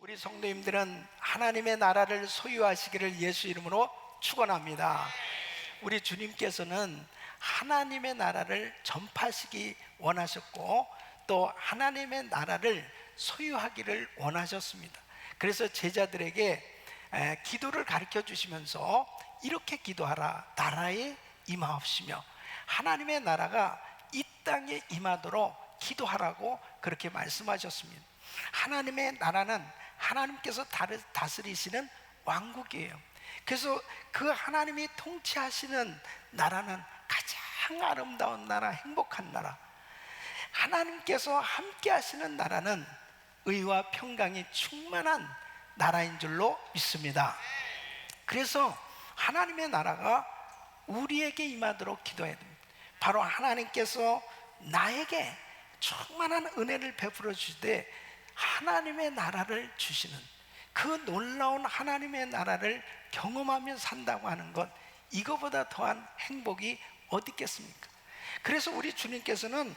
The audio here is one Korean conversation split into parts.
우리 성도님들은 하나님의 나라를 소유하시기를 예수 이름으로 축원합니다. 우리 주님께서는 하나님의 나라를 전파하시기 원하셨고 또 하나님의 나라를 소유하기를 원하셨습니다. 그래서 제자들에게 기도를 가르쳐 주시면서 이렇게 기도하라. 나라에 임하옵시며 하나님의 나라가 이 땅에 임하도록 기도하라고 그렇게 말씀하셨습니다. 하나님의 나라는 하나님께서 다스리시는 왕국이에요. 그래서 그 하나님이 통치하시는 나라는 가장 아름다운 나라, 행복한 나라. 하나님께서 함께 하시는 나라는 의와 평강이 충만한 나라인 줄로 믿습니다. 그래서 하나님의 나라가 우리에게 임하도록 기도해야 됩니다. 바로 하나님께서 나에게 충만한 은혜를 베풀어 주시되 하나님의 나라를 주시는 그 놀라운 하나님의 나라를 경험하며 산다고 하는 것, 이거보다 더한 행복이 어디 있겠습니까? 그래서 우리 주님께서는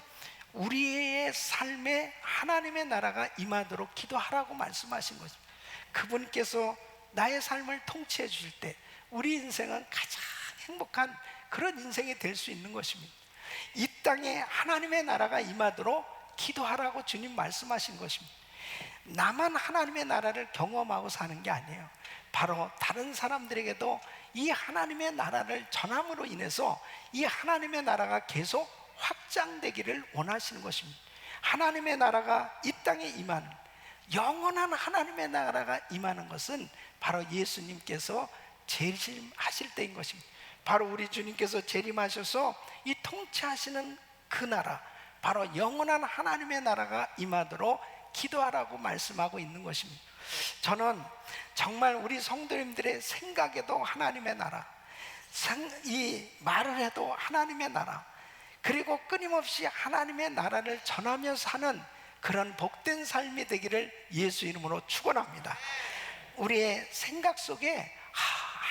우리의 삶에 하나님의 나라가 임하도록 기도하라고 말씀하신 것입니다. 그분께서 나의 삶을 통치해 주실 때 우리 인생은 가장 행복한 그런 인생이 될 수 있는 것입니다. 이 땅에 하나님의 나라가 임하도록 기도하라고 주님 말씀하신 것입니다. 나만 하나님의 나라를 경험하고 사는 게 아니에요. 바로 다른 사람들에게도 이 하나님의 나라를 전함으로 인해서 이 하나님의 나라가 계속 확장되기를 원하시는 것입니다. 하나님의 나라가 이 땅에 임하는, 영원한 하나님의 나라가 임하는 것은 바로 예수님께서 재림하실 때인 것입니다. 바로 우리 주님께서 재림하셔서 이 통치하시는 그 나라, 바로 영원한 하나님의 나라가 임하도록 기도하라고 말씀하고 있는 것입니다. 저는 정말 우리 성도님들의 생각에도 하나님의 나라, 이 말을 해도 하나님의 나라, 그리고 끊임없이 하나님의 나라를 전하며 사는 그런 복된 삶이 되기를 예수 이름으로 축원합니다. 우리의 생각 속에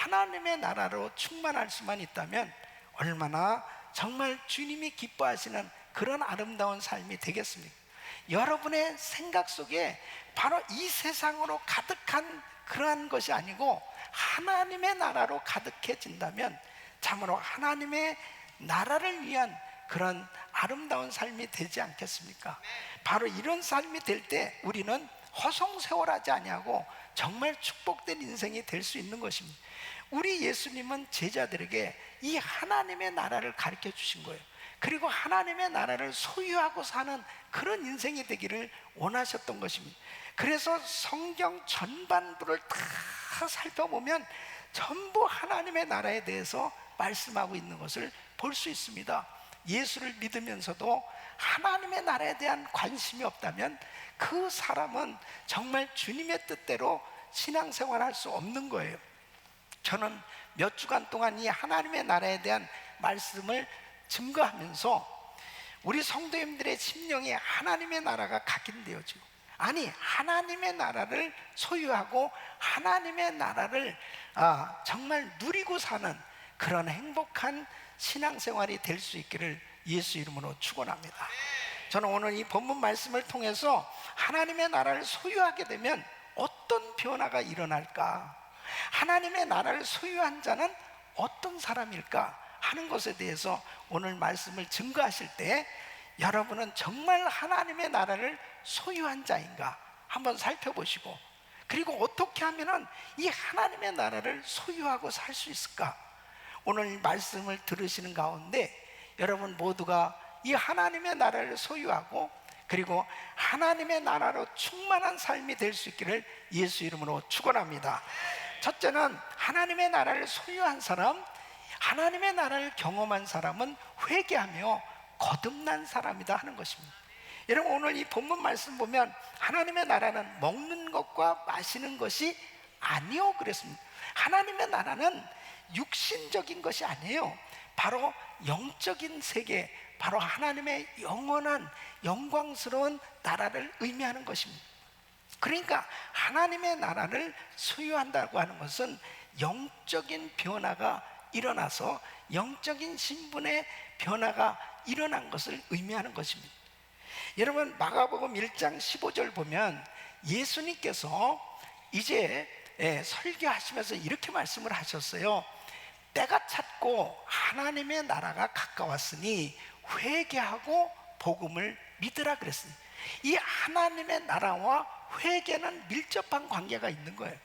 하나님의 나라로 충만할 수만 있다면 얼마나 정말 주님이 기뻐하시는 그런 아름다운 삶이 되겠습니까? 여러분의 생각 속에 바로 이 세상으로 가득한 그러한 것이 아니고 하나님의 나라로 가득해진다면 참으로 하나님의 나라를 위한 그런 아름다운 삶이 되지 않겠습니까? 바로 이런 삶이 될 때 우리는 허송세월하지 아니하고 정말 축복된 인생이 될 수 있는 것입니다. 우리 예수님은 제자들에게 이 하나님의 나라를 가르쳐 주신 거예요. 그리고 하나님의 나라를 소유하고 사는 그런 인생이 되기를 원하셨던 것입니다. 그래서 성경 전반부를 다 살펴보면 전부 하나님의 나라에 대해서 말씀하고 있는 것을 볼 수 있습니다. 예수를 믿으면서도 하나님의 나라에 대한 관심이 없다면 그 사람은 정말 주님의 뜻대로 신앙생활할 수 없는 거예요. 저는 몇 주간 동안 이 하나님의 나라에 대한 말씀을 증거하면서 우리 성도님들의 심령에 하나님의 나라가 각인되어지고, 아니 하나님의 나라를 소유하고 하나님의 나라를 정말 누리고 사는 그런 행복한 신앙생활이 될 수 있기를 예수 이름으로 축원합니다. 저는 오늘 이 본문 말씀을 통해서 하나님의 나라를 소유하게 되면 어떤 변화가 일어날까, 하나님의 나라를 소유한 자는 어떤 사람일까 하는 것에 대해서 오늘 말씀을 증거하실 때 여러분은 정말 하나님의 나라를 소유한 자인가 한번 살펴보시고, 그리고 어떻게 하면 이 하나님의 나라를 소유하고 살 수 있을까, 오늘 말씀을 들으시는 가운데 여러분 모두가 이 하나님의 나라를 소유하고 그리고 하나님의 나라로 충만한 삶이 될 수 있기를 예수 이름으로 축원합니다. 첫째는 하나님의 나라를 소유한 사람, 하나님의 나라를 경험한 사람은 회개하며 거듭난 사람이다 하는 것입니다. 여러분 오늘 이 본문 말씀 보면 하나님의 나라는 먹는 것과 마시는 것이 아니요 그랬습니다. 하나님의 나라는 육신적인 것이 아니에요. 바로 영적인 세계, 바로 하나님의 영원한 영광스러운 나라를 의미하는 것입니다. 그러니까 하나님의 나라를 소유한다고 하는 것은 영적인 변화가 일어나서 영적인 신분의 변화가 일어난 것을 의미하는 것입니다. 여러분 마가복음 1장 15절 보면 예수님께서 이제 설교하시면서 이렇게 말씀을 하셨어요. 때가 찼고 하나님의 나라가 가까웠으니 회개하고 복음을 믿으라 그랬으니, 이 하나님의 나라와 회개는 밀접한 관계가 있는 거예요.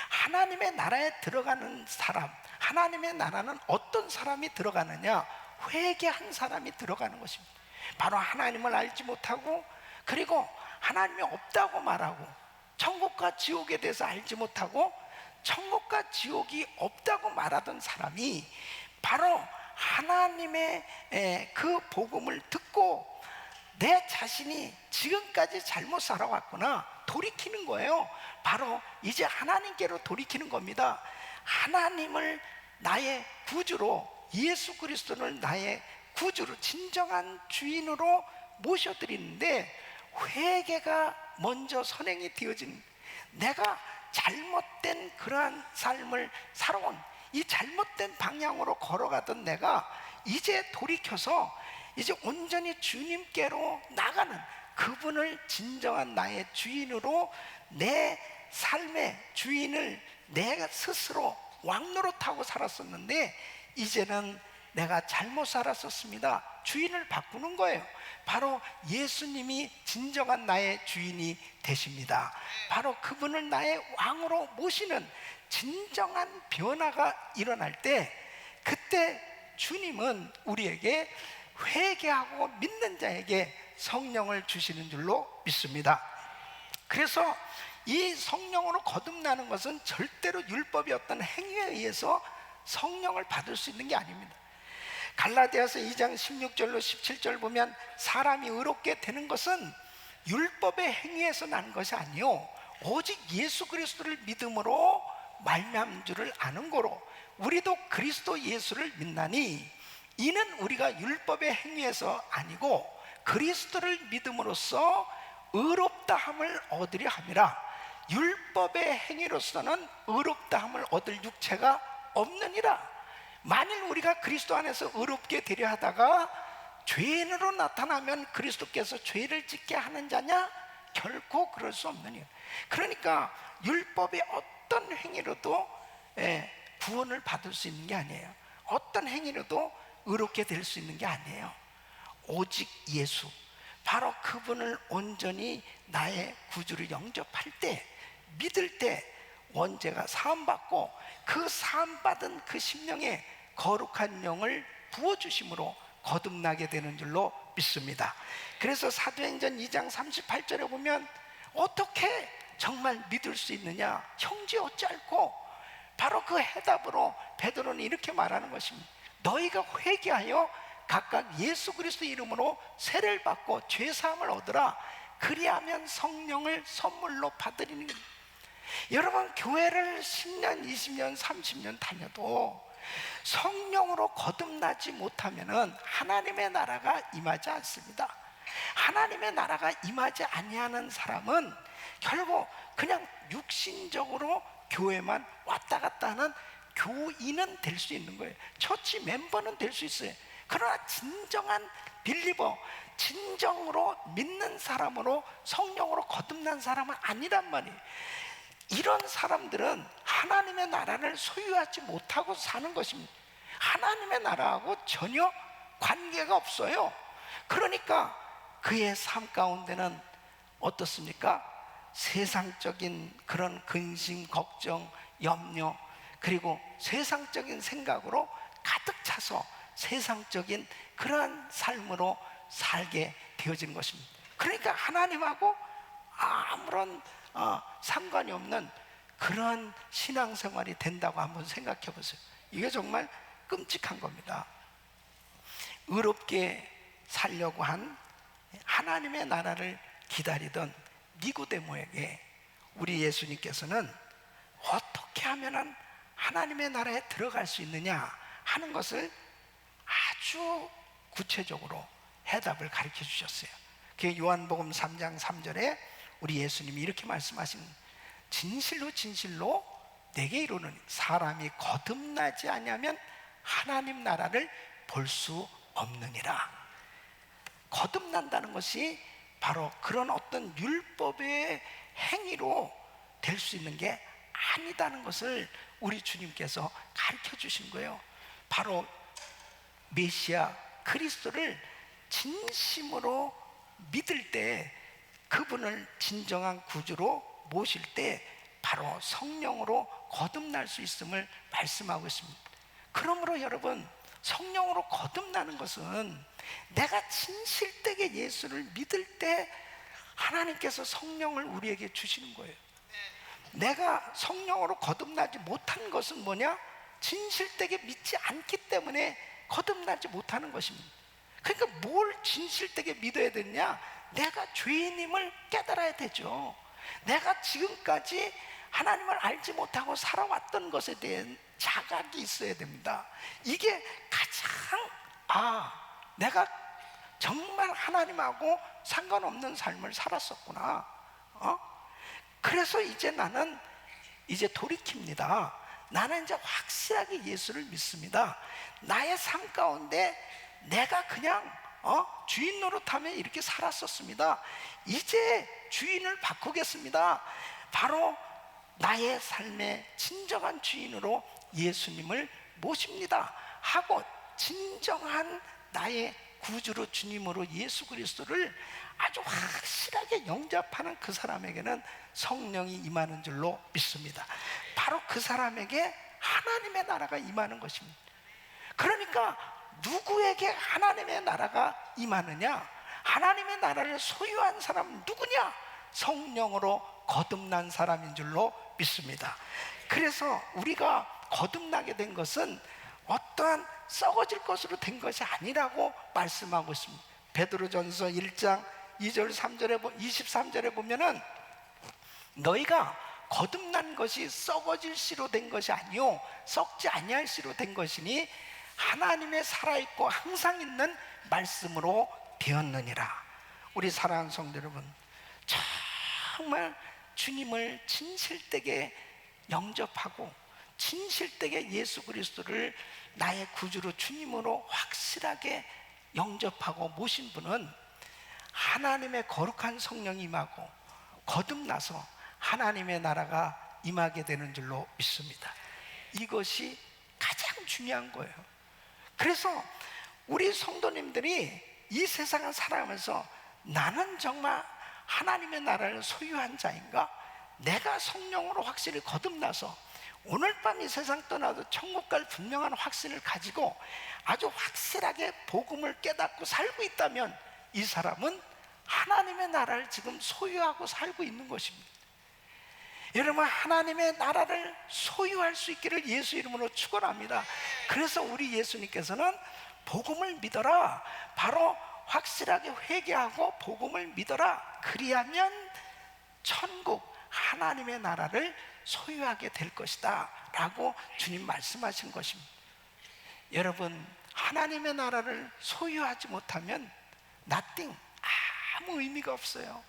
하나님의 나라에 들어가는 사람, 하나님의 나라는 어떤 사람이 들어가느냐? 회개한 사람이 들어가는 것입니다. 바로 하나님을 알지 못하고, 그리고 하나님이 없다고 말하고, 천국과 지옥에 대해서 알지 못하고 천국과 지옥이 없다고 말하던 사람이 바로 하나님의 그 복음을 듣고 내 자신이 지금까지 잘못 살아왔구나 돌이키는 거예요. 바로 이제 하나님께로 돌이키는 겁니다. 하나님을 나의 구주로, 예수 그리스도를 나의 구주로, 진정한 주인으로 모셔드리는데, 회개가 먼저 선행이 되어진, 내가 잘못된 그러한 삶을 살아온, 이 잘못된 방향으로 걸어가던 내가 이제 돌이켜서 이제 온전히 주님께로 나가는, 그분을 진정한 나의 주인으로, 내 삶의 주인을 내가 스스로 왕노릇하고 살았었는데 이제는 내가 잘못 살았었습니다. 주인을 바꾸는 거예요. 바로 예수님이 진정한 나의 주인이 되십니다. 바로 그분을 나의 왕으로 모시는 진정한 변화가 일어날 때, 그때 주님은 우리에게 회개하고 믿는 자에게 성령을 주시는 줄로 믿습니다. 그래서 이 성령으로 거듭나는 것은 절대로 율법의 어떤 행위에 의해서 성령을 받을 수 있는 게 아닙니다. 갈라디아서 2장 16절로 17절 보면, 사람이 의롭게 되는 것은 율법의 행위에서 나는 것이 아니요 오직 예수 그리스도를 믿음으로 말미암은 줄을 아는 거로, 우리도 그리스도 예수를 믿나니 이는 우리가 율법의 행위에서 아니고 그리스도를 믿음으로써 의롭다함을 얻으려 함이라. 율법의 행위로서는 의롭다함을 얻을 육체가 없느니라. 만일 우리가 그리스도 안에서 의롭게 되려 하다가 죄인으로 나타나면 그리스도께서 죄를 짓게 하는 자냐? 결코 그럴 수 없느니. 그러니까 율법의 어떤 행위로도 구원을 받을 수 있는 게 아니에요. 어떤 행위로도 의롭게 될 수 있는 게 아니에요. 오직 예수, 바로 그분을 온전히 나의 구주로 영접할 때, 믿을 때 원죄가 사함받고, 그 사함받은 그 심령에 거룩한 영을 부어주심으로 거듭나게 되는 줄로 믿습니다. 그래서 사도행전 2장 38절에 보면 어떻게 정말 믿을 수 있느냐? 형제 어찌할꼬? 바로 그 해답으로 베드로는 이렇게 말하는 것입니다. 너희가 회개하여 각각 예수 그리스도 이름으로 세례를 받고 죄사함을 얻으라. 그리하면 성령을 선물로 받으리니. 여러분, 교회를 10년, 20년, 30년 다녀도 성령으로 거듭나지 못하면은 하나님의 나라가 임하지 않습니다. 하나님의 나라가 임하지 아니하는 사람은 결국 그냥 육신적으로 교회만 왔다 갔다 하는 교인은 될 수 있는 거예요. 처치 멤버는 될 수 있어요. 그러나 진정한 빌리버, 진정으로 믿는 사람으로 성령으로 거듭난 사람은 아니란 말이에요. 이런 사람들은 하나님의 나라를 소유하지 못하고 사는 것입니다. 하나님의 나라하고 전혀 관계가 없어요. 그러니까 그의 삶 가운데는 어떻습니까? 세상적인 그런 근심, 걱정, 염려, 그리고 세상적인 생각으로 가득 차서 세상적인 그러한 삶으로 살게 되어진 것입니다. 그러니까 하나님하고 아무런 상관이 없는 그런 신앙생활이 된다고 한번 생각해 보세요. 이게 정말 끔찍한 겁니다. 의롭게 살려고 한 하나님의 나라를 기다리던 니고데모에게 우리 예수님께서는 어떻게 하면 하나님의 나라에 들어갈 수 있느냐 하는 것을 아주 구체적으로 해답을 가르쳐 주셨어요. 그 요한복음 3장 3절에 우리 예수님이 이렇게 말씀하신, 진실로 진실로 내게 이르노니 사람이 거듭나지 아니하면 하나님 나라를 볼 수 없느니라. 거듭난다는 것이 바로 그런 어떤 율법의 행위로 될 수 있는 게 아니다는 것을 우리 주님께서 가르쳐 주신 거예요. 바로 메시아 그리스도를 진심으로 믿을 때, 그분을 진정한 구주로 모실 때 바로 성령으로 거듭날 수 있음을 말씀하고 있습니다. 그러므로 여러분, 성령으로 거듭나는 것은 내가 진실되게 예수를 믿을 때 하나님께서 성령을 우리에게 주시는 거예요. 내가 성령으로 거듭나지 못한 것은 뭐냐? 진실되게 믿지 않기 때문에 거듭나지 못하는 것입니다. 그러니까 뭘 진실되게 믿어야 되냐? 내가 죄인임을 깨달아야 되죠. 내가 지금까지 하나님을 알지 못하고 살아왔던 것에 대한 자각이 있어야 됩니다. 이게 가장 내가 정말 하나님하고 상관없는 삶을 살았었구나. 그래서 이제 나는 이제 돌이킵니다. 나는 이제 확실하게 예수를 믿습니다. 나의 삶 가운데 내가 그냥 주인 노릇하며 이렇게 살았었습니다. 이제 주인을 바꾸겠습니다. 바로 나의 삶의 진정한 주인으로 예수님을 모십니다 하고 진정한 나의 구주로 주님으로 예수 그리스도를 아주 확실하게 영접하는 그 사람에게는 성령이 임하는 줄로 믿습니다. 바로 그 사람에게 하나님의 나라가 임하는 것입니다. 그러니까 누구에게 하나님의 나라가 임하느냐? 하나님의 나라를 소유한 사람은 누구냐? 성령으로 거듭난 사람인 줄로 믿습니다. 그래서 우리가 거듭나게 된 것은 어떠한 썩어질 것으로 된 것이 아니라고 말씀하고 있습니다. 베드로전서 1장 2절 3절에 23절에 보면은 너희가 거듭난 것이 썩어질 씨로 된 것이 아니요 썩지 아니할 씨로 된 것이니 하나님의 살아있고 항상 있는 말씀으로 되었느니라. 우리 사랑하는 성도 여러분, 정말 주님을 진실되게 영접하고 진실되게 예수 그리스도를 나의 구주로 주님으로 확실하게 영접하고 모신 분은 하나님의 거룩한 성령이 임하고 거듭나서 하나님의 나라가 임하게 되는 줄로 믿습니다. 이것이 가장 중요한 거예요. 그래서 우리 성도님들이 이 세상을 살아가면서 나는 정말 하나님의 나라를 소유한 자인가? 내가 성령으로 확실히 거듭나서 오늘 밤 이 세상 떠나도 천국 갈 분명한 확신을 가지고 아주 확실하게 복음을 깨닫고 살고 있다면 이 사람은 하나님의 나라를 지금 소유하고 살고 있는 것입니다. 여러분, 하나님의 나라를 소유할 수 있기를 예수 이름으로 축원합니다. 그래서 우리 예수님께서는 복음을 믿어라, 바로 확실하게 회개하고 복음을 믿어라, 그리하면 천국 하나님의 나라를 소유하게 될 것이다 라고 주님 말씀하신 것입니다. 여러분, 하나님의 나라를 소유하지 못하면 nothing, 아무 의미가 없어요.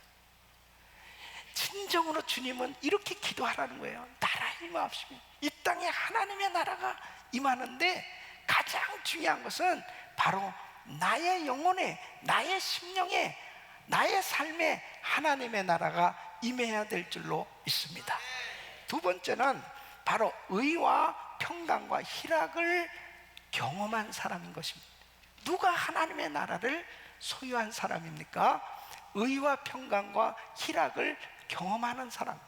진정으로 주님은 이렇게 기도하라는 거예요. 나라 임하옵시며. 이 땅에 하나님의 나라가 임하는데 가장 중요한 것은 바로 나의 영혼에, 나의 심령에, 나의 삶에 하나님의 나라가 임해야 될 줄로 믿습니다. 두 번째는 바로 의와 평강과 희락을 경험한 사람인 것입니다. 누가 하나님의 나라를 소유한 사람입니까? 의와 평강과 희락을 경험하는 사람.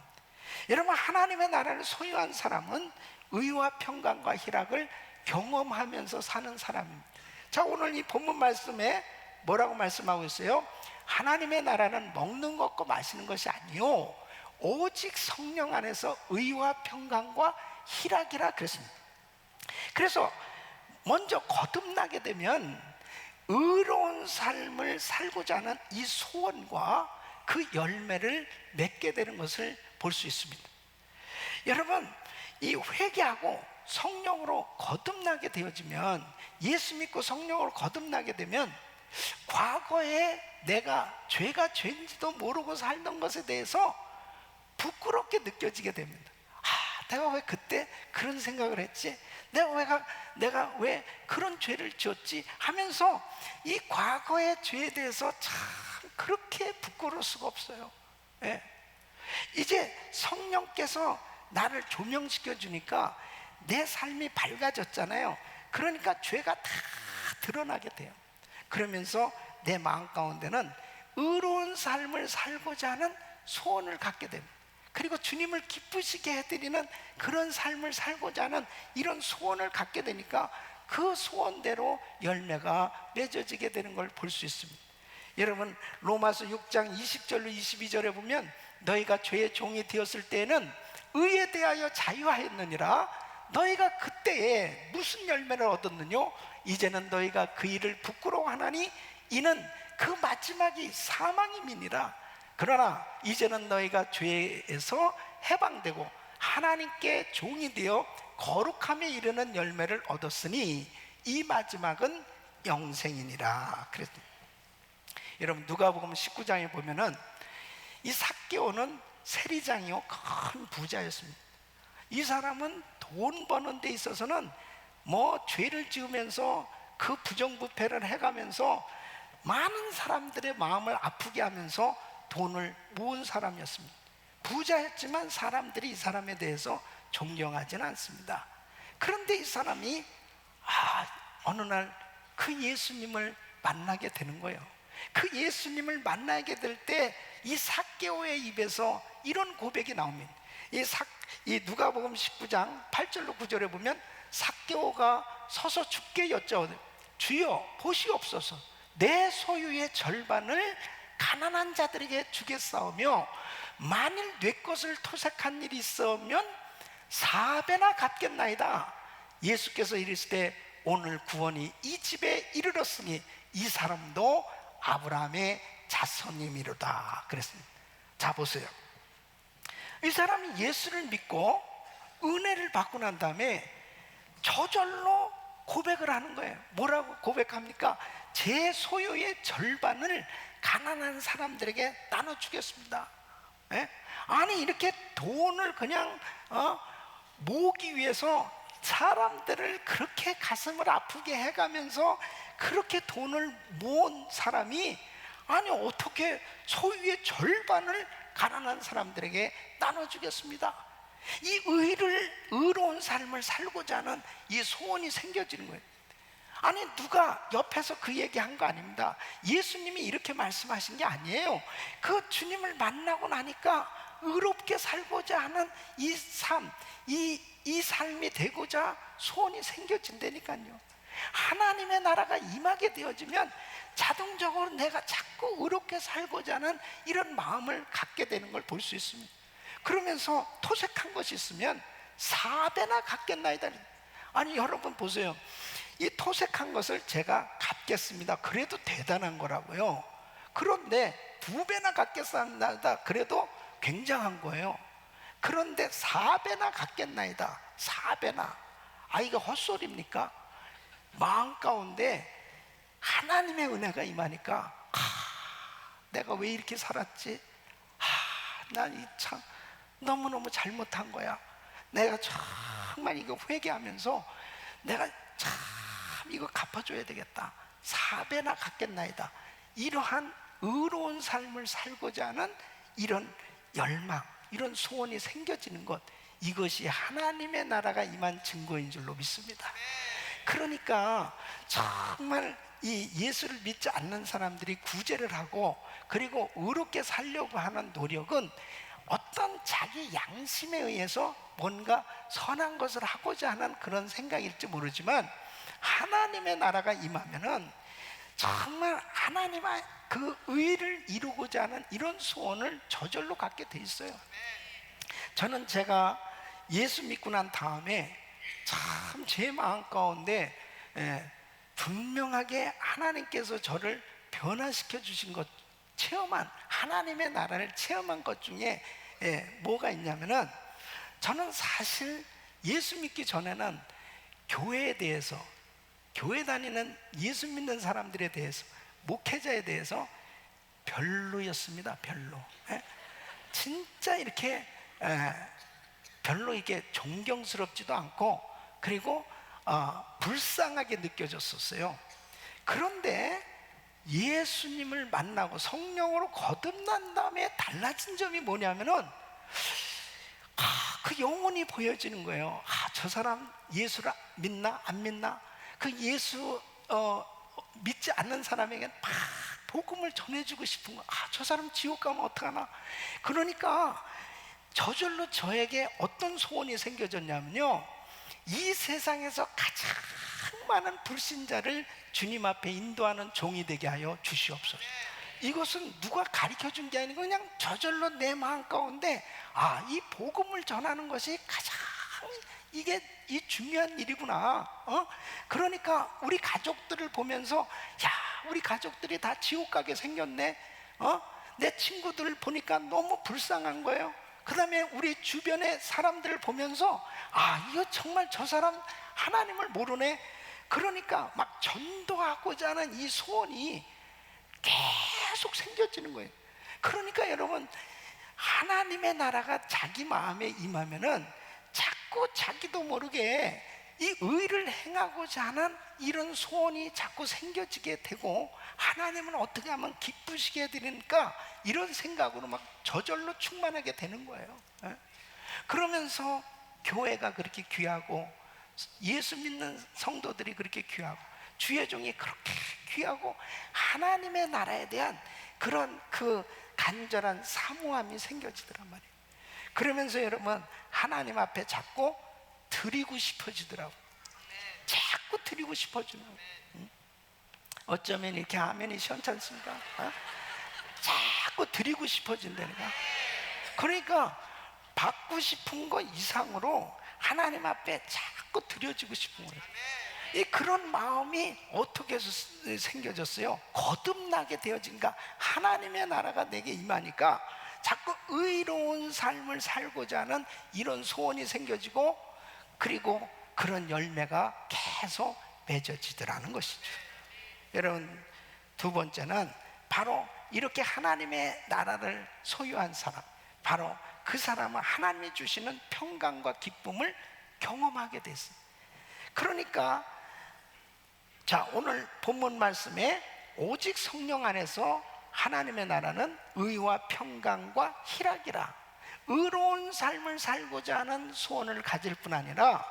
여러분, 하나님의 나라를 소유한 사람은 의와 평강과 희락을 경험하면서 사는 사람입니다. 자, 오늘 이 본문 말씀에 뭐라고 말씀하고 있어요? 하나님의 나라는 먹는 것과 마시는 것이 아니요 오직 성령 안에서 의와 평강과 희락이라 그랬습니다. 그래서 먼저 거듭나게 되면 의로운 삶을 살고자 하는 이 소원과 그 열매를 맺게 되는 것을 볼 수 있습니다. 여러분, 이 회개하고 성령으로 거듭나게 되어지면, 예수 믿고 성령으로 거듭나게 되면 과거에 내가 죄가 죄인지도 모르고 살던 것에 대해서 부끄럽게 느껴지게 됩니다. 내가 왜 그때 그런 생각을 했지? 내가 왜 그런 죄를 지었지? 하면서 이 과거의 죄에 대해서 참 그렇게 부끄러울 수가 없어요. 예. 이제 성령께서 나를 조명시켜 주니까 내 삶이 밝아졌잖아요. 그러니까 죄가 다 드러나게 돼요. 그러면서 내 마음 가운데는 의로운 삶을 살고자 하는 소원을 갖게 됩니다. 그리고 주님을 기쁘시게 해드리는 그런 삶을 살고자 하는 이런 소원을 갖게 되니까 그 소원대로 열매가 맺어지게 되는 걸 볼 수 있습니다. 여러분, 로마서 6장 20절로 22절에 보면 너희가 죄의 종이 되었을 때에는 의에 대하여 자유하였느니라. 너희가 그때에 무슨 열매를 얻었느냐? 이제는 너희가 그 일을 부끄러워하나니 이는 그 마지막이 사망임이니라. 그러나 이제는 너희가 죄에서 해방되고 하나님께 종이 되어 거룩함에 이르는 열매를 얻었으니 이 마지막은 영생이니라. 그랬더니 여러분, 누가복음 19장에 보면은 이 삭개오는 세리장이요 큰 부자였습니다. 이 사람은 돈 버는 데 있어서는 뭐 죄를 지으면서 그 부정부패를 해가면서 많은 사람들의 마음을 아프게 하면서 돈을 모은 사람이었습니다. 부자였지만 사람들이 이 사람에 대해서 존경하지는 않습니다. 그런데 이 사람이 어느 날 그 예수님을 만나게 되는 거예요. 그 예수님을 만나게 될 때 이 삭개오의 입에서 이런 고백이 나옵니다. 이 누가복음 19장 8절로 9절에 보면 삭개오가 서서 주께 여짜오되 주여 보시옵소서, 내 소유의 절반을 가난한 자들에게 주겠사오며 만일 내 것을 토색한 일이 있으면 4배나 갚겠나이다. 예수께서 이르시되 오늘 구원이 이 집에 이르렀으니 이 사람도 아브라함의 자손임이로다 그랬습니다. 자, 보세요. 이 사람이 예수를 믿고 은혜를 받고 난 다음에 저절로 고백을 하는 거예요. 뭐라고 고백합니까? 제 소유의 절반을 가난한 사람들에게 나눠주겠습니다. 예? 아니, 이렇게 돈을 그냥 모으기 위해서 사람들을 그렇게 가슴을 아프게 해가면서 그렇게 돈을 모은 사람이 아니 어떻게 소유의 절반을 가난한 사람들에게 나눠주겠습니다. 이 의로운 삶을 살고자 하는 이 소원이 생겨지는 거예요. 아니, 누가 옆에서 그 얘기한 거 아닙니다. 예수님이 이렇게 말씀하신 게 아니에요. 그 주님을 만나고 나니까 의롭게 살고자 하는 이 삶, 이 삶이 되고자 소원이 생겨진다니까요. 하나님의 나라가 임하게 되어지면 자동적으로 내가 자꾸 의롭게 살고자 하는 이런 마음을 갖게 되는 걸 볼 수 있습니다. 그러면서 토색한 것이 있으면 4배나 갚겠나이다. 아니, 여러분 보세요. 이 토색한 것을 제가 갚겠습니다. 그래도 대단한 거라고요. 그런데 2배나 갚겠습니다. 그래도 굉장한 거예요. 그런데 4배나 갚겠나이다. 4배나. 이거 헛소리입니까? 마음 가운데 하나님의 은혜가 임하니까 내가 왜 이렇게 살았지? 난 이 참 너무너무 잘못한 거야. 내가 정말 이거 회개하면서 내가 참 이거 갚아줘야 되겠다. 4배나 갚겠나이다. 이러한 의로운 삶을 살고자 하는 이런 열망, 이런 소원이 생겨지는 것, 이것이 하나님의 나라가 임한 증거인 줄로 믿습니다. 그러니까 정말 이 예수를 믿지 않는 사람들이 구제를 하고 그리고 의롭게 살려고 하는 노력은 어떤 자기 양심에 의해서 뭔가 선한 것을 하고자 하는 그런 생각일지 모르지만 하나님의 나라가 임하면은 정말 하나님의 그 의를 이루고자 하는 이런 소원을 저절로 갖게 돼 있어요. 저는 제가 예수 믿고 난 다음에 참 제 마음 가운데 분명하게 하나님께서 저를 변화시켜 주신 것, 체험한 하나님의 나라를 체험한 것 중에 뭐가 있냐면은, 저는 사실 예수 믿기 전에는 교회에 대해서, 교회 다니는 예수 믿는 사람들에 대해서, 목회자에 대해서 별로였습니다. 별로. 진짜 이렇게 별로 이게 존경스럽지도 않고 그리고 불쌍하게 느껴졌었어요. 그런데 예수님을 만나고 성령으로 거듭난 다음에 달라진 점이 뭐냐면은 그 영혼이 보여지는 거예요. 저 사람 예수를 믿나 안 믿나? 그 예수 믿지 않는 사람에게 막 복음을 전해주고 싶은 거. 저 사람 지옥 가면 어떡하나? 그러니까 저절로 저에게 어떤 소원이 생겨졌냐면요, 이 세상에서 가장 많은 불신자를 주님 앞에 인도하는 종이 되게 하여 주시옵소서. 이것은 누가 가르쳐 준 게 아니고 그냥 저절로 내 마음 가운데 이 복음을 전하는 것이 가장 이게 이 중요한 일이구나. 그러니까 우리 가족들을 보면서 우리 가족들이 다 지옥 가게 생겼네. 내 친구들을 보니까 너무 불쌍한 거예요. 그 다음에 우리 주변의 사람들을 보면서 이거 정말 저 사람 하나님을 모르네. 그러니까 막 전도하고자 하는 이 소원이 계속 생겨지는 거예요. 그러니까 여러분, 하나님의 나라가 자기 마음에 임하면은 자꾸 자기도 모르게 이 의를 행하고자 하는 이런 소원이 자꾸 생겨지게 되고, 하나님은 어떻게 하면 기쁘시게 해드리니까 이런 생각으로 막 저절로 충만하게 되는 거예요. 그러면서 교회가 그렇게 귀하고, 예수 믿는 성도들이 그렇게 귀하고, 주의 종이 그렇게 귀하고, 하나님의 나라에 대한 그런 그 간절한 사모함이 생겨지더란 말이에요. 그러면서 여러분, 하나님 앞에 자꾸 드리고 싶어지더라고. 자꾸 드리고 싶어지는 거예요. 어쩌면 이렇게 아멘이 시원찮습니까? 자꾸 드리고 싶어진다니까. 그러니까 받고 싶은 거 이상으로 하나님 앞에 자꾸 드려지고 싶은 거예요. 그런 마음이 어떻게 해서 생겨졌어요? 거듭나게 되어진가? 하나님의 나라가 내게 임하니까 자꾸 의로운 삶을 살고자 하는 이런 소원이 생겨지고, 그리고 그런 열매가 계속 맺어지더라는 것이죠. 여러분, 두 번째는 바로 이렇게 하나님의 나라를 소유한 사람, 바로 그 사람은 하나님이 주시는 평강과 기쁨을 경험하게 됐어요. 그러니까 오늘 본문 말씀에 오직 성령 안에서 하나님의 나라는 의와 평강과 희락이라, 의로운 삶을 살고자 하는 소원을 가질 뿐 아니라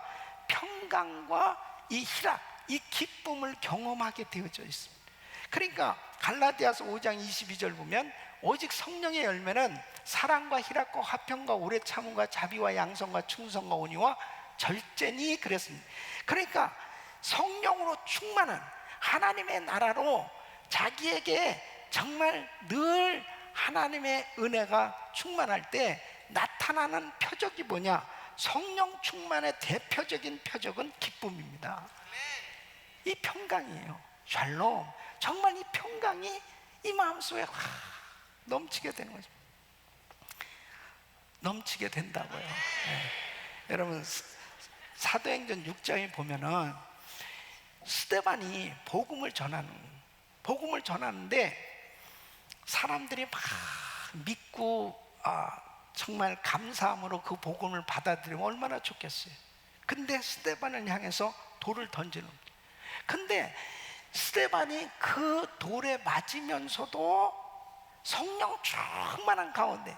평강과 이 희락, 이 기쁨을 경험하게 되어져 있습니다. 그러니까 갈라디아서 5장 22절 보면 오직 성령의 열매는 사랑과 희락과 화평과 오래 참음과 자비와 양선과 충성과 온유와 절제니 그랬습니다. 그러니까 성령으로 충만한 하나님의 나라로 자기에게 정말 늘 하나님의 은혜가 충만할 때 나타나는 표적이 뭐냐? 성령 충만의 대표적인 표적은 기쁨입니다. 이 평강이에요. 샬롬. 정말 이 평강이 이 마음속에 넘치게 되는 거죠. 넘치게 된다고요. 여러분, 사도행전 6장에 보면은 스데반이 복음을 전하는데 사람들이 막 믿고 정말 감사함으로 그 복음을 받아들이면 얼마나 좋겠어요. 근데 스데반을 향해서 돌을 던지는 거예요. 근데 스데반이 그 돌에 맞으면서도 성령 충만한 가운데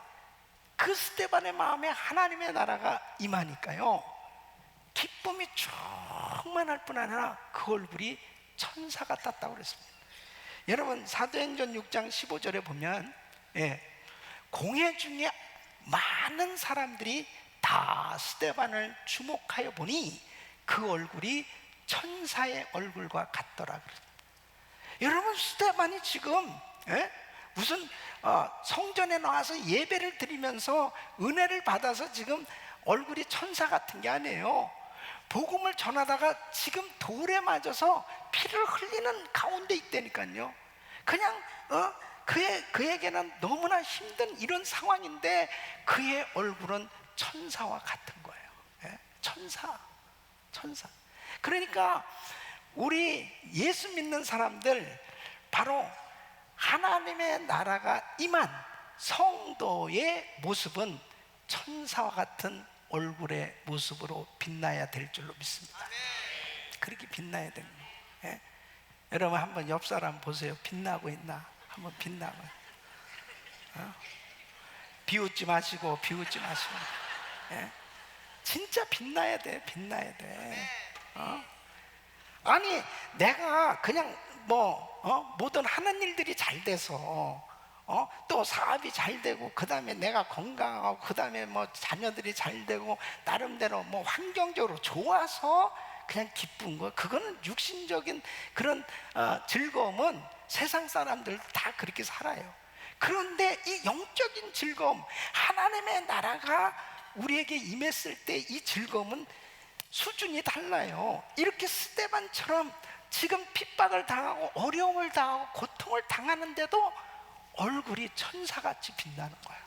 그 스데반의 마음에 하나님의 나라가 임하니까요, 기쁨이 충만할 뿐 아니라 그 얼굴이 천사 같았다고 그랬습니다. 여러분, 사도행전 6장 15절에 보면 공회 중에 많은 사람들이 다 스데반을 주목하여 보니 그 얼굴이 천사의 얼굴과 같더라. 여러분, 스데반이 지금 무슨 성전에 나와서 예배를 드리면서 은혜를 받아서 지금 얼굴이 천사 같은 게 아니에요. 복음을 전하다가 지금 돌에 맞아서 피를 흘리는 가운데 있다니까요. 그냥 그에게는 너무나 힘든 이런 상황인데 그의 얼굴은 천사와 같은 거예요. 천사. 그러니까 우리 예수 믿는 사람들, 바로 하나님의 나라가 임한 성도의 모습은 천사와 같은 얼굴의 모습으로 빛나야 될 줄로 믿습니다. 그렇게 빛나야 됩니다. 여러분, 한번 옆 사람 보세요. 빛나고 있나? 한번 빛나고. 비웃지 마시고, 비웃지 마시고. 예? 진짜 빛나야 돼, 빛나야 돼. 아니, 내가 그냥 모든 하는 일들이 잘 돼서, 또 사업이 잘 되고, 그 다음에 내가 건강하고, 그 다음에 자녀들이 잘 되고, 나름대로 환경적으로 좋아서 그냥 기쁜 거, 그거는 육신적인 그런 즐거움은 세상 사람들 다 그렇게 살아요. 그런데 이 영적인 즐거움, 하나님의 나라가 우리에게 임했을 때 이 즐거움은 수준이 달라요. 이렇게 스데반처럼 지금 핍박을 당하고 어려움을 당하고 고통을 당하는데도 얼굴이 천사같이 빛나는 거예요.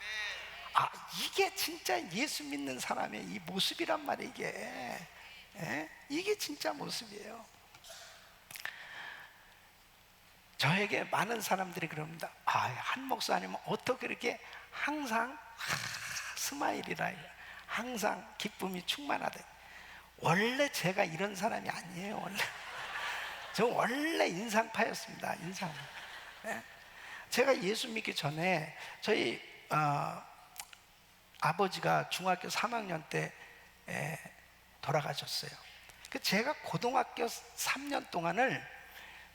아, 이게 진짜 예수 믿는 사람의 이 모습이란 말이에요. 이게 이게 진짜 모습이에요. 저에게 많은 사람들이 그럽니다. 한 목사님은 어떻게 이렇게 항상 스마일이라 해요. 항상 기쁨이 충만하대. 원래 제가 이런 사람이 아니에요. 원래 저 원래 인상파였습니다. 인상. 제가 예수 믿기 전에 저희 아버지가 중학교 3학년 때 돌아가셨어요. 제가 고등학교 3년 동안을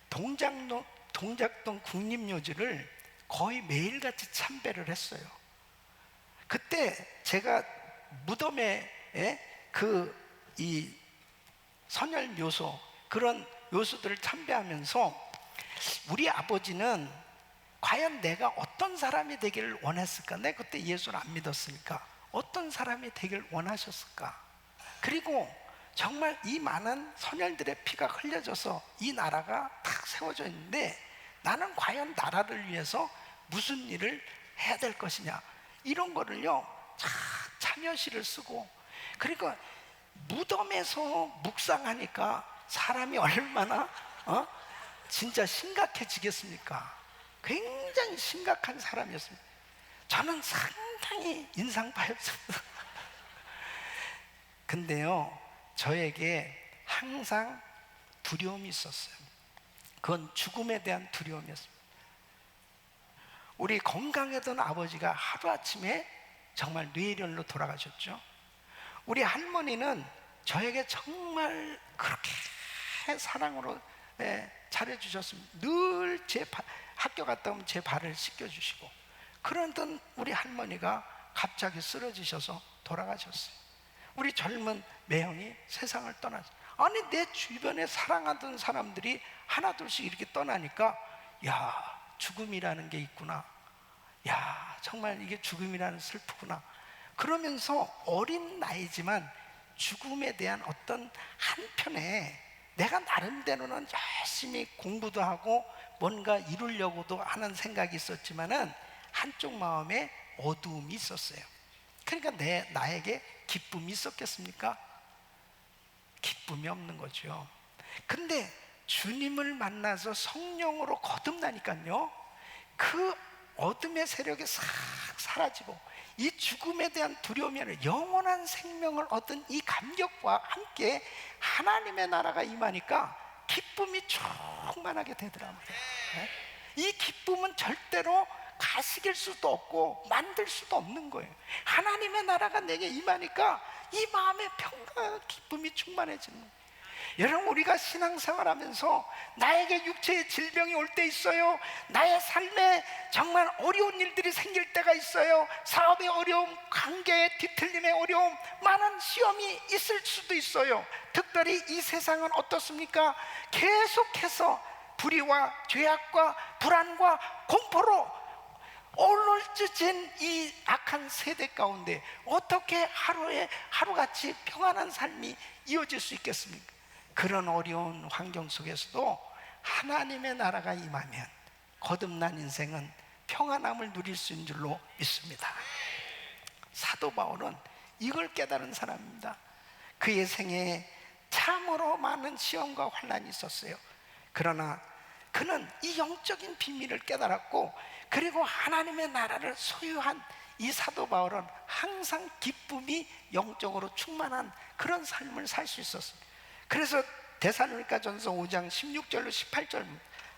동작동 국립묘지를 거의 매일같이 참배를 했어요. 그때 제가 무덤에 이 선열 묘소, 그런 묘소들을 참배하면서 우리 아버지는 과연 내가 어떤 사람이 되기를 원했을까? 내가 그때 예수를 안 믿었으니까 어떤 사람이 되기를 원하셨을까? 그리고 정말 이 많은 선열들의 피가 흘려져서 이 나라가 탁 세워져 있는데 나는 과연 나라를 위해서 무슨 일을 해야 될 것이냐, 이런 거를요 참여시를 쓰고, 그리고 무덤에서 묵상하니까 사람이 얼마나 진짜 심각해지겠습니까? 굉장히 심각한 사람이었습니다. 저는 상당히 인상파였습니다. 근데요, 저에게 항상 두려움이 있었어요. 그건 죽음에 대한 두려움이었습니다. 우리 건강했던 아버지가 하루아침에 정말 뇌혈로 돌아가셨죠. 우리 할머니는 저에게 정말 그렇게 사랑으로 잘해주셨습니다. 늘 학교 갔다 오면 제 발을 씻겨주시고, 그러던 우리 할머니가 갑자기 쓰러지셔서 돌아가셨어요. 우리 젊은 매형이 세상을 떠났어요. 아니, 내 주변에 사랑하던 사람들이 하나둘씩 이렇게 떠나니까, 야, 죽음이라는 게 있구나. 야, 정말 이게 죽음이라는 슬프구나. 그러면서 어린 나이지만 죽음에 대한 어떤 한편에 내가 나름대로는 열심히 공부도 하고 뭔가 이루려고도 하는 생각이 있었지만은 한쪽 마음에 어두움이 있었어요. 그러니까 나에게 기쁨이 있었겠습니까? 기쁨이 없는 거죠. 근데 주님을 만나서 성령으로 거듭나니까요, 그 어둠의 세력이 싹 사라지고 이 죽음에 대한 두려움이 아니라 영원한 생명을 얻은 이 감격과 함께 하나님의 나라가 임하니까 기쁨이 충만하게 되더라고요. 이 기쁨은 절대로 가식일 수도 없고 만들 수도 없는 거예요. 하나님의 나라가 내게 임하니까 이 마음의 평강, 기쁨이 충만해지는 거예요. 여러분, 우리가 신앙생활하면서 나에게 육체의 질병이 올 때 있어요. 나의 삶에 정말 어려운 일들이 생길 때가 있어요. 사업의 어려움, 관계의 뒤틀림의 어려움, 많은 시험이 있을 수도 있어요. 특별히 이 세상은 어떻습니까? 계속해서 불의와 죄악과 불안과 공포로 얼얼해진 이 악한 세대 가운데 어떻게 하루같이 평안한 삶이 이어질 수 있겠습니까? 그런 어려운 환경 속에서도 하나님의 나라가 임하면 거듭난 인생은 평안함을 누릴 수 있는 줄로 믿습니다. 사도 바울은 이걸 깨달은 사람입니다. 그의 생애에 참으로 많은 시험과 환난이 있었어요. 그러나 그는 이 영적인 비밀을 깨달았고, 그리고 하나님의 나라를 소유한 이 사도 바울은 항상 기쁨이 영적으로 충만한 그런 삶을 살 수 있었습니다. 그래서 데살로니가전서 5장 16절로 18절,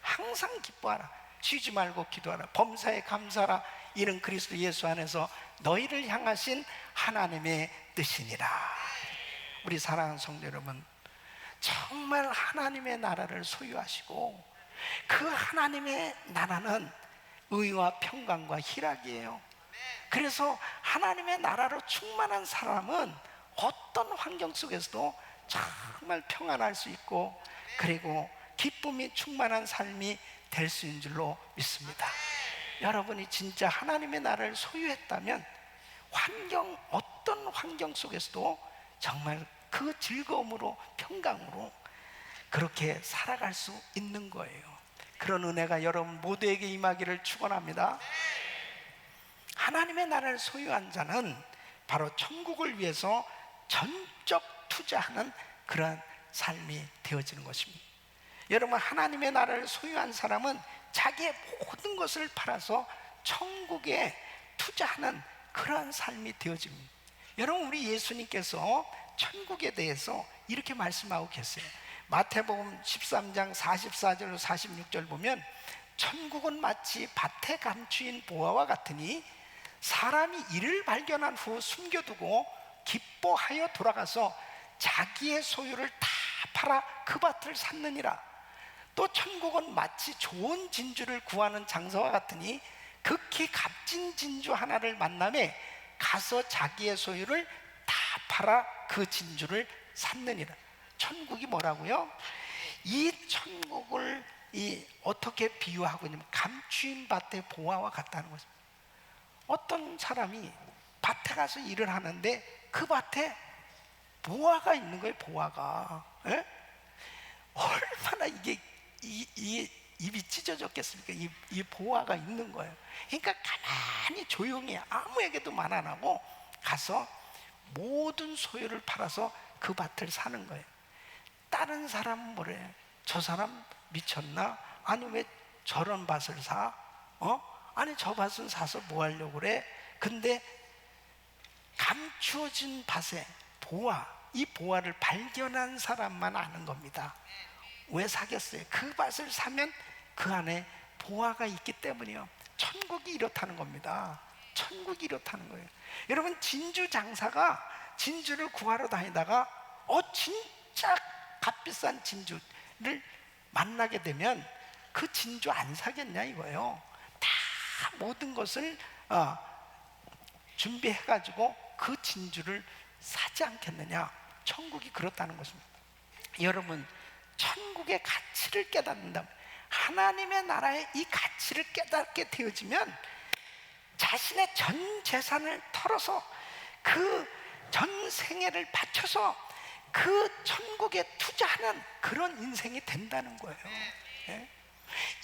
항상 기뻐하라, 쉬지 말고 기도하라, 범사에 감사하라, 이는 그리스도 예수 안에서 너희를 향하신 하나님의 뜻이니라. 우리 사랑하는 성도 여러분, 정말 하나님의 나라를 소유하시고 그 하나님의 나라는 의와 평강과 희락이에요. 그래서 하나님의 나라로 충만한 사람은 어떤 환경 속에서도 정말 평안할 수 있고, 그리고 기쁨이 충만한 삶이 될 수 있는 줄로 믿습니다. 여러분이 진짜 하나님의 나라를 소유했다면 어떤 환경 속에서도 정말 그 즐거움으로, 평강으로 그렇게 살아갈 수 있는 거예요. 그런 은혜가 여러분 모두에게 임하기를 축원합니다. 하나님의 나라를 소유한 자는 바로 천국을 위해서 전적 투자하는 그런 삶이 되어지는 것입니다. 여러분, 하나님의 나라를 소유한 사람은 자기의 모든 것을 팔아서 천국에 투자하는 그러한 삶이 되어집니다. 여러분, 우리 예수님께서 천국에 대해서 이렇게 말씀하고 계세요. 마태복음 13장 44절 46절 보면, 천국은 마치 밭에 감추인 보화와 같으니 사람이 이를 발견한 후 숨겨두고 기뻐하여 돌아가서 자기의 소유를 다 팔아 그 밭을 샀느니라. 또 천국은 마치 좋은 진주를 구하는 장사와 같으니 극히 값진 진주 하나를 만나매 가서 자기의 소유를 다 팔아 그 진주를 샀느니라. 천국이 뭐라고요? 이 천국을 어떻게 비유하고 있냐면 감추인 밭의 보화와 같다는 것입니다. 어떤 사람이 밭에 가서 일을 하는데 그 밭에 보화가 있는 거예요. 보화가. 에? 얼마나 이게 입이 찢어졌겠습니까? 이 보화가 있는 거예요. 그러니까 가만히 조용히 아무에게도 말 안 하고 가서 모든 소유를 팔아서 그 밭을 사는 거예요. 다른 사람은 뭐래? 저 사람 미쳤나? 아니 왜 저런 밭을 사? 아니 저 밭은 사서 뭐 하려고 그래? 근데 감추어진 밭에 보화, 이 보화를 발견한 사람만 아는 겁니다. 왜 사겠어요? 그 밭을 사면 그 안에 보화가 있기 때문이요. 천국이 이렇다는 겁니다. 천국이 이렇다는 거예요. 여러분, 진주 장사가 진주를 구하러 다니다가 진짜 값비싼 진주를 만나게 되면 그 진주 안 사겠냐 이거예요. 다 모든 것을 준비해가지고 그 진주를 사지 않겠느냐. 천국이 그렇다는 것입니다. 여러분, 천국의 가치를 깨닫는다면, 하나님의 나라의 이 가치를 깨닫게 되어지면 자신의 전 재산을 털어서 그 전 생애를 바쳐서 그 천국에 투자하는 그런 인생이 된다는 거예요. 예?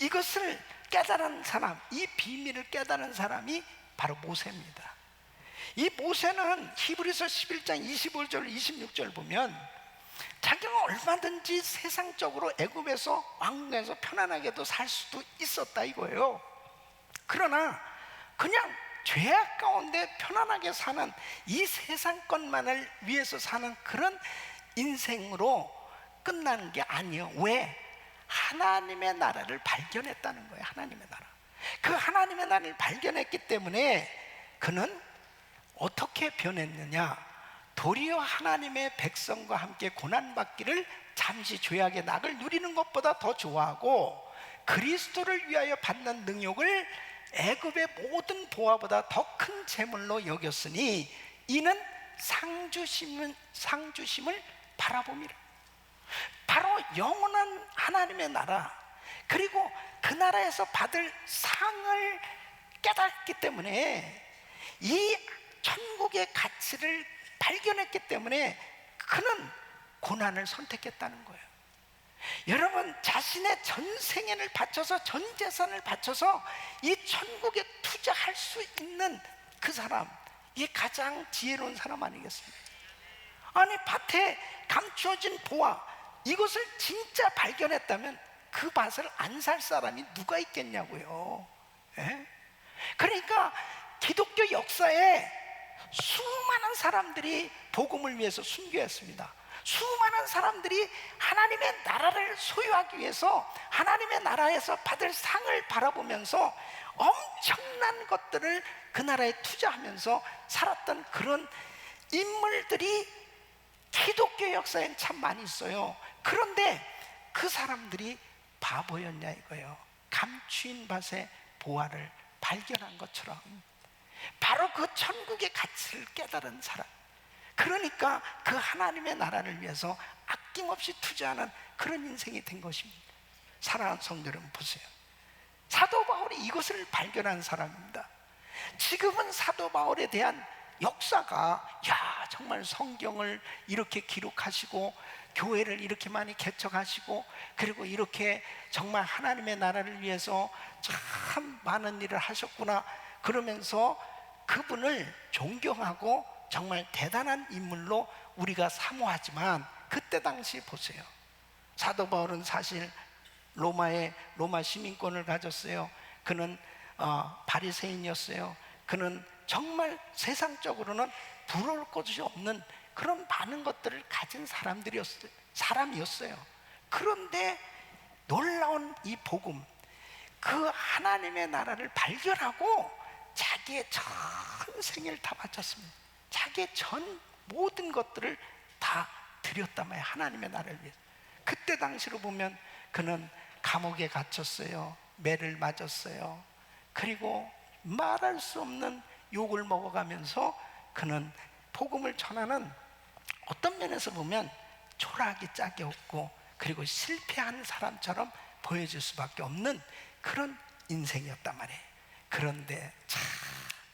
이것을 깨달은 사람, 이 비밀을 깨달은 사람이 바로 모세입니다. 이 모세는 히브리서 11장 25절 26절 보면 자기가 얼마든지 세상적으로 애굽에서 왕궁에서 편안하게도 살 수도 있었다 이거예요. 그러나 그냥 죄악 가운데 편안하게 사는 이 세상 것만을 위해서 사는 그런 인생으로 끝나는 게 아니에요. 왜? 하나님의 나라를 발견했다는 거예요. 하나님의 나라. 그 하나님의 나라를 발견했기 때문에 그는 어떻게 변했느냐? 도리어 하나님의 백성과 함께 고난받기를 잠시 죄악의 낙을 누리는 것보다 더 좋아하고 그리스도를 위하여 받는 능욕을 애굽의 모든 보화보다 더 큰 재물로 여겼으니 이는 상주심을 바라봄이라. 바로 영원한 하나님의 나라, 그리고 그 나라에서 받을 상을 깨닫기 때문에 이 천국의 가치를 발견했기 때문에 그는 고난을 선택했다는 거예요. 여러분, 자신의 전 생애를 바쳐서, 전 재산을 바쳐서 이 천국에 투자할 수 있는 그 사람, 이게 가장 지혜로운 사람 아니겠습니까? 아니, 밭에 감추어진 보화, 이것을 진짜 발견했다면 그 밭을 안 살 사람이 누가 있겠냐고요. 예? 그러니까 기독교 역사에 수많은 사람들이 복음을 위해서 순교했습니다. 수많은 사람들이 하나님의 나라를 소유하기 위해서 하나님의 나라에서 받을 상을 바라보면서 엄청난 것들을 그 나라에 투자하면서 살았던 그런 인물들이 기독교 역사엔 참 많이 있어요. 그런데 그 사람들이 바보였냐 이거예요. 감추인 밭의 보화를 발견한 것처럼 바로 그 천국의 가치를 깨달은 사람, 그러니까 그 하나님의 나라를 위해서 아낌없이 투자하는 그런 인생이 된 것입니다. 사랑하는 성도 여러분, 보세요. 사도 바울이 이것을 발견한 사람입니다. 지금은 사도 바울에 대한 역사가 정말 성경을 이렇게 기록하시고 교회를 이렇게 많이 개척하시고 그리고 이렇게 정말 하나님의 나라를 위해서 참 많은 일을 하셨구나, 그러면서 그분을 존경하고 정말 대단한 인물로 우리가 사모하지만, 그때 당시 보세요. 사도 바울은 사실 로마 시민권을 가졌어요. 그는 바리새인이었어요. 그는 정말 세상적으로는 부러울 것이 없는 그런 많은 것들을 가진 사람이었어요. 그런데 놀라운 이 복음, 그 하나님의 나라를 발견하고 자기의 전 생애를 다 바쳤습니다. 자기의 전 모든 것들을 다 드렸단 말이에요, 하나님의 나라를 위해서. 그때 당시로 보면 그는 감옥에 갇혔어요. 매를 맞았어요. 그리고 말할 수 없는 욕을 먹어가면서 그는 복음을 전하는, 어떤 면에서 보면 초라하기 짝이 없고 그리고 실패한 사람처럼 보여질 수밖에 없는 그런 인생이었단 말이에요. 그런데 참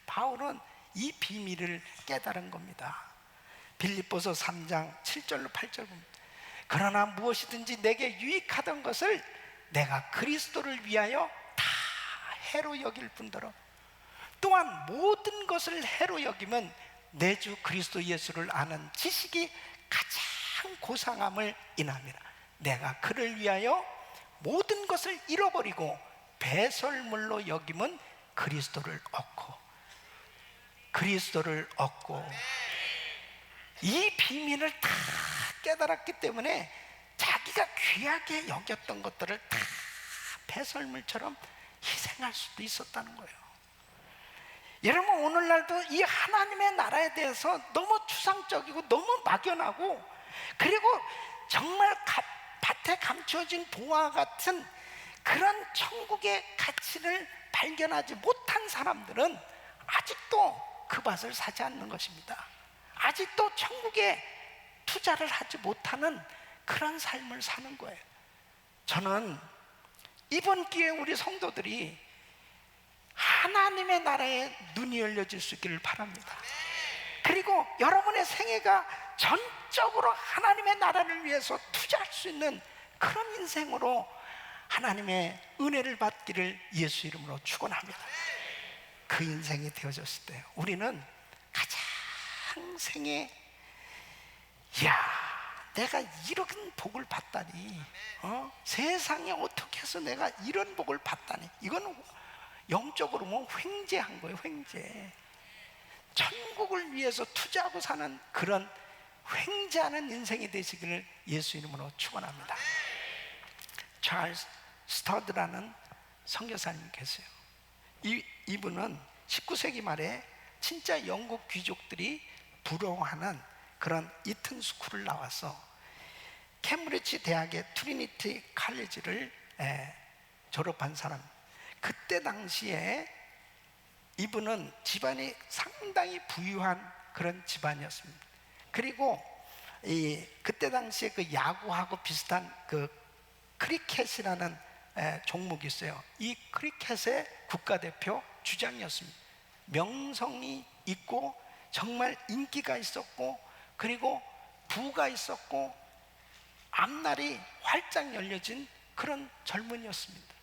바울은 이 비밀을 깨달은 겁니다. 빌립보서 3장 7절로 8절 보면, 그러나 무엇이든지 내게 유익하던 것을 내가 그리스도를 위하여 다 해로 여길 뿐더러 또한 모든 것을 해로 여기면 내 주 그리스도 예수를 아는 지식이 가장 고상함을 인함이라. 내가 그를 위하여 모든 것을 잃어버리고 배설물로 여기면 그리스도를 얻고 이 비밀을 다 깨달았기 때문에 자기가 귀하게 여겼던 것들을 다 배설물처럼 희생할 수도 있었다는 거예요. 여러분, 오늘날도 이 하나님의 나라에 대해서 너무 추상적이고 너무 막연하고, 그리고 정말 밭에 감추어진 보화 같은 그런 천국의 가치를 발견하지 못한 사람들은 아직도 그 밭을 사지 않는 것입니다. 아직도 천국에 투자를 하지 못하는 그런 삶을 사는 거예요. 저는 이번 기회에 우리 성도들이 하나님의 나라에 눈이 열려질 수 있기를 바랍니다. 그리고 여러분의 생애가 전적으로 하나님의 나라를 위해서 투자할 수 있는 그런 인생으로 하나님의 은혜를 받기를 예수 이름으로 축원합니다. 그 인생이 되어졌을 때 우리는 가장 생애, 내가 이런 복을 받다니, 세상에 어떻게 해서 내가 이런 복을 받다니, 이건 영적으로 뭐 횡재한 거예요. 횡재. 천국을 위해서 투자하고 사는 그런 횡재하는 인생이 되시기를 예수 이름으로 축원합니다. 찰스 스터드라는 선교사님이 계세요. 이분은 19세기 말에 진짜 영국 귀족들이 부러워하는 그런 이튼 스쿨을 나와서 캠브리지 대학의 트리니티 칼리지를 졸업한 사람. 그때 당시에 이분은 집안이 상당히 부유한 그런 집안이었습니다. 그리고 그때 당시에 그 야구하고 비슷한 그 크리켓이라는 종목이 있어요. 이 크리켓의 국가대표 주장이었습니다. 명성이 있고 정말 인기가 있었고 그리고 부가 있었고 앞날이 활짝 열려진 그런 젊은이였습니다.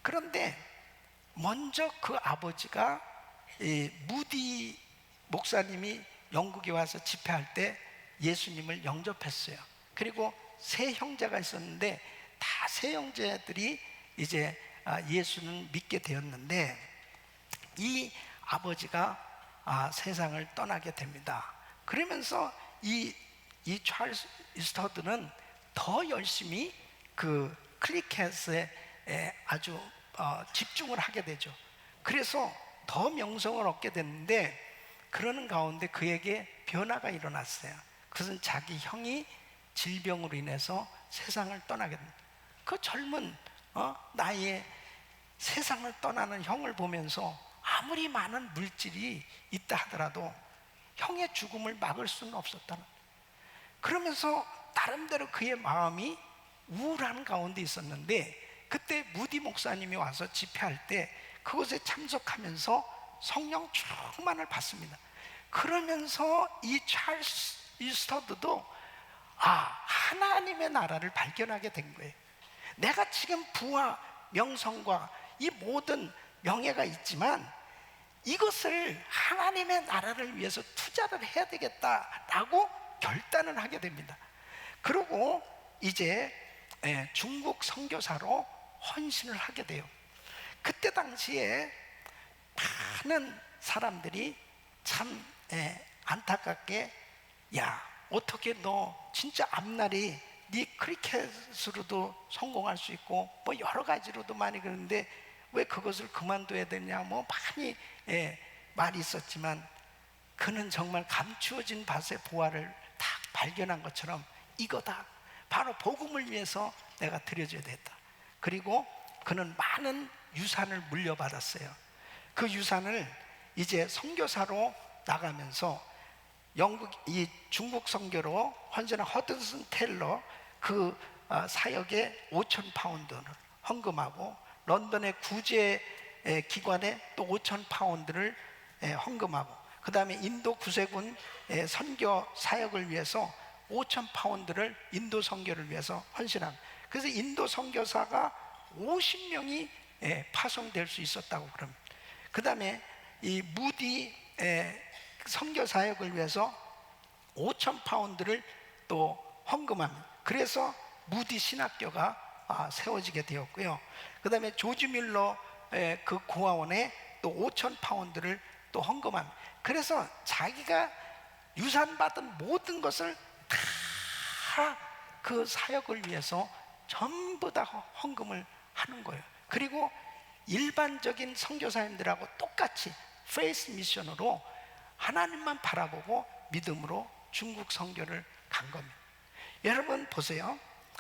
그런데 먼저 그 아버지가 무디 목사님이 영국에 와서 집회할 때 예수님을 영접했어요. 그리고 세 형제가 있었는데 다 세 형제들이 이제 예수는 믿게 되었는데, 이 아버지가 세상을 떠나게 됩니다. 그러면서 이 찰스 스터드는 더 열심히 그 크리켓에 아주 집중을 하게 되죠. 그래서 더 명성을 얻게 됐는데, 그러는 가운데 그에게 변화가 일어났어요. 그것은 자기 형이 질병으로 인해서 세상을 떠나게 됩니다. 그 젊은 나이에 세상을 떠나는 형을 보면서 아무리 많은 물질이 있다 하더라도 형의 죽음을 막을 수는 없었다는, 그러면서 나름대로 그의 마음이 우울한 가운데 있었는데, 그때 무디 목사님이 와서 집회할 때 그곳에 참석하면서 성령 충만을 받습니다. 그러면서 이 찰스 스터드도 하나님의 나라를 발견하게 된 거예요. 내가 지금 부와 명성과 이 모든 명예가 있지만 이것을 하나님의 나라를 위해서 투자를 해야 되겠다라고 결단을 하게 됩니다. 그리고 이제 중국 선교사로 헌신을 하게 돼요. 그때 당시에 많은 사람들이 참 안타깝게, 야, 어떻게 너 진짜 앞날이 네 크리켓으로도 성공할 수 있고 뭐 여러 가지로도 많이 그러는데 왜 그것을 그만둬야 되냐, 뭐 많이 말이 있었지만, 그는 정말 감추어진 밭의 보화를 딱 발견한 것처럼 이거다, 바로 복음을 위해서 내가 드려줘야 되겠다. 그리고 그는 많은 유산을 물려받았어요. 그 유산을 이제 선교사로 나가면서 이 중국 선교로 헌신한 허드슨 테일러 그 사역에 5,000파운드를 헌금하고, 런던의 구제 기관에 또 5,000파운드를 헌금하고, 그 다음에 인도 구세군 선교 사역을 위해서 5,000파운드를 인도 선교를 위해서 헌신합니다. 그래서 인도 선교사가 50명이 파송될 수 있었다고 그럽니다. 그 다음에 이 무디 선교 사역을 위해서 5,000파운드를 또 헌금합니다. 그래서 무디 신학교가 세워지게 되었고요. 그 다음에 조지 밀러 그 고아원에 또 5,000파운드를 또 헌금합니다. 그래서 자기가 유산받은 모든 것을 다 그 사역을 위해서 전부 다 헌금을 하는 거예요. 그리고 일반적인 선교사님들하고 똑같이 페이스 미션으로 하나님만 바라보고 믿음으로 중국 선교를 간 겁니다. 여러분 보세요.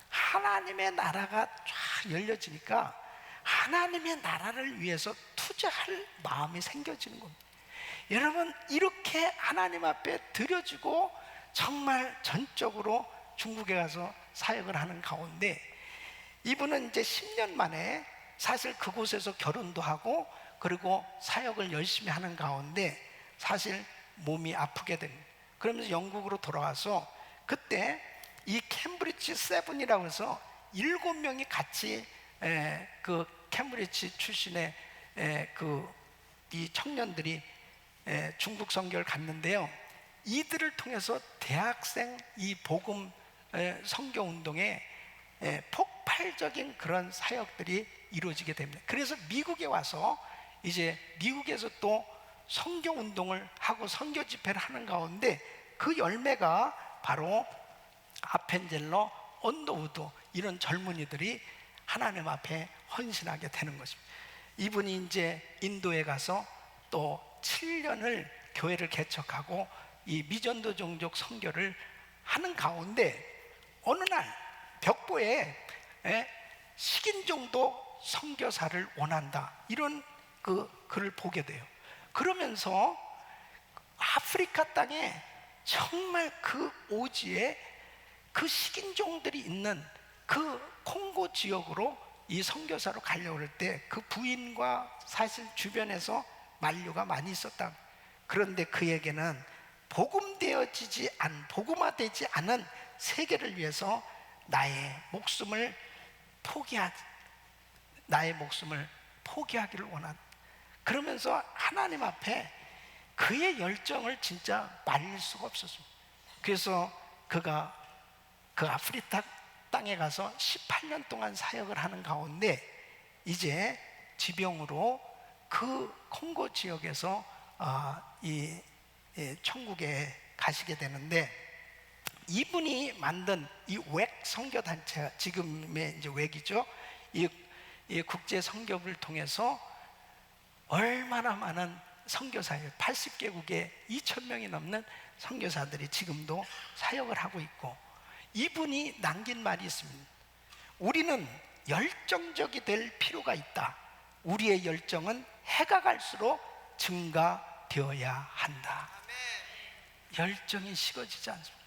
하나님의 나라가 쫙 열려지니까 하나님의 나라를 위해서 투자할 마음이 생겨지는 겁니다. 여러분, 이렇게 하나님 앞에 드려지고 정말 전적으로 중국에 가서 사역을 하는 가운데, 이분은 이제 10년 만에 사실 그곳에서 결혼도 하고 그리고 사역을 열심히 하는 가운데 사실 몸이 아프게 됩니다. 그러면서 영국으로 돌아와서 그때 이 캠브리지 세븐이라고 해서 7명이 같이 그 캠브리지 출신의 이 청년들이 중국 선교를 갔는데요. 이들을 통해서 대학생 이 복음 선교 운동에 폭발적인 그런 사역들이 이루어지게 됩니다. 그래서 미국에 와서 이제 미국에서 또 선교 운동을 하고 선교 집회를 하는 가운데 그 열매가 바로 아펜젤러, 언더우드 이런 젊은이들이 하나님 앞에 헌신하게 되는 것입니다. 이분이 이제 인도에 가서 또 7년을 교회를 개척하고 이 미전도 종족 선교를 하는 가운데 어느 날 벽보에 식인종도 선교사를 원한다 이런 그 글을 보게 돼요. 그러면서 아프리카 땅에 정말 그 오지에 그 식인종들이 있는 그 콩고 지역으로 이 선교사로 가려고 할 때 그 부인과 사실 주변에서 만류가 많이 있었다. 그런데 그에게는 복음화되지 않은 세계를 위해서 나의 목숨을 포기하기를 원한. 그러면서 하나님 앞에 그의 열정을 진짜 말릴 수가 없었습니다. 그래서 그가 그 아프리카 땅에 가서 18년 동안 사역을 하는 가운데 이제 지병으로 그 콩고 지역에서 천국에 가시게 되는데, 이분이 만든 이 웩 선교 단체가 지금의 이제 웩이죠. 이 국제 선교를 통해서 얼마나 많은 선교사예요. 80개국에 2,000명이 넘는 선교사들이 지금도 사역을 하고 있고, 이분이 남긴 말이 있습니다. 우리는 열정적이 될 필요가 있다. 우리의 열정은 해가 갈수록 증가되어야 한다. 열정이 식어지지 않습니다.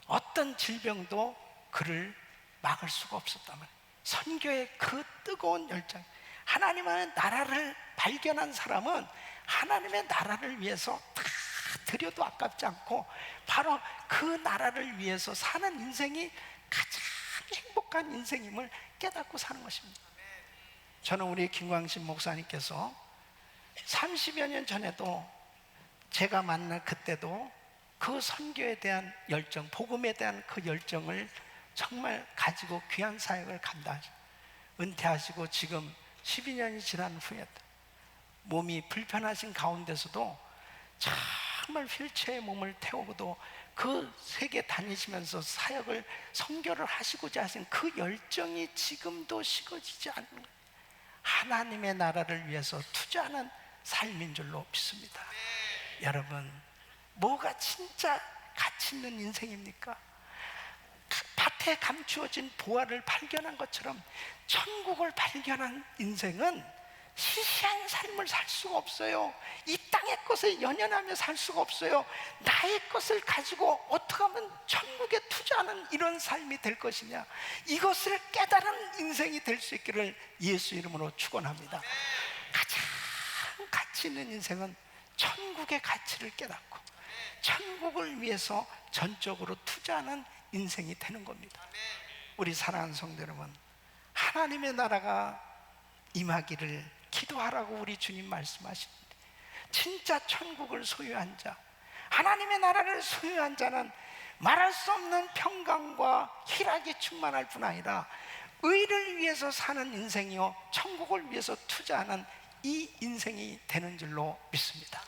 어떤 질병도 그를 막을 수가 없었다면, 선교의 그 뜨거운 열정, 하나님의 나라를 발견한 사람은 하나님의 나라를 위해서 다 드려도 아깝지 않고 바로 그 나라를 위해서 사는 인생이 가장 행복한 인생임을 깨닫고 사는 것입니다. 저는 우리 김광신 목사님께서 30여 년 전에도 제가 만난 그때도 그 선교에 대한 열정, 복음에 대한 그 열정을 정말 가지고 귀한 사역을 감당하시고, 은퇴하시고 지금 12년이 지난 후에 몸이 불편하신 가운데서도 정말 휠체어에 몸을 태우고도 그 세계 다니시면서 사역을, 선교를 하시고자 하신 그 열정이 지금도 식어지지 않는 거예요. 하나님의 나라를 위해서 투자하는 삶인 줄로 믿습니다. 여러분, 뭐가 진짜 가치 있는 인생입니까? 밭에 감추어진 보화를 발견한 것처럼 천국을 발견한 인생은 시시한 삶을 살 수가 없어요. 이 땅의 것에 연연하며 살 수가 없어요. 나의 것을 가지고 어떻게 하면 천국에 투자하는 이런 삶이 될 것이냐, 이것을 깨달은 인생이 될 수 있기를 예수 이름으로 축원합니다. 가장 가치 있는 인생은 천국의 가치를 깨닫고 천국을 위해서 전적으로 투자하는 인생이 되는 겁니다. 우리 사랑하는 성도 여러분, 하나님의 나라가 임하기를 기도하라고 우리 주님 말씀하십니다. 진짜 천국을 소유한 자, 하나님의 나라를 소유한 자는 말할 수 없는 평강과 희락이 충만할 뿐 아니라 의를 위해서 사는 인생이요, 천국을 위해서 투자하는 이 인생이 되는 줄로 믿습니다.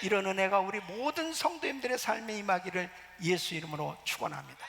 이런 은혜가 우리 모든 성도님들의 삶에 임하기를 예수 이름으로 축원합니다.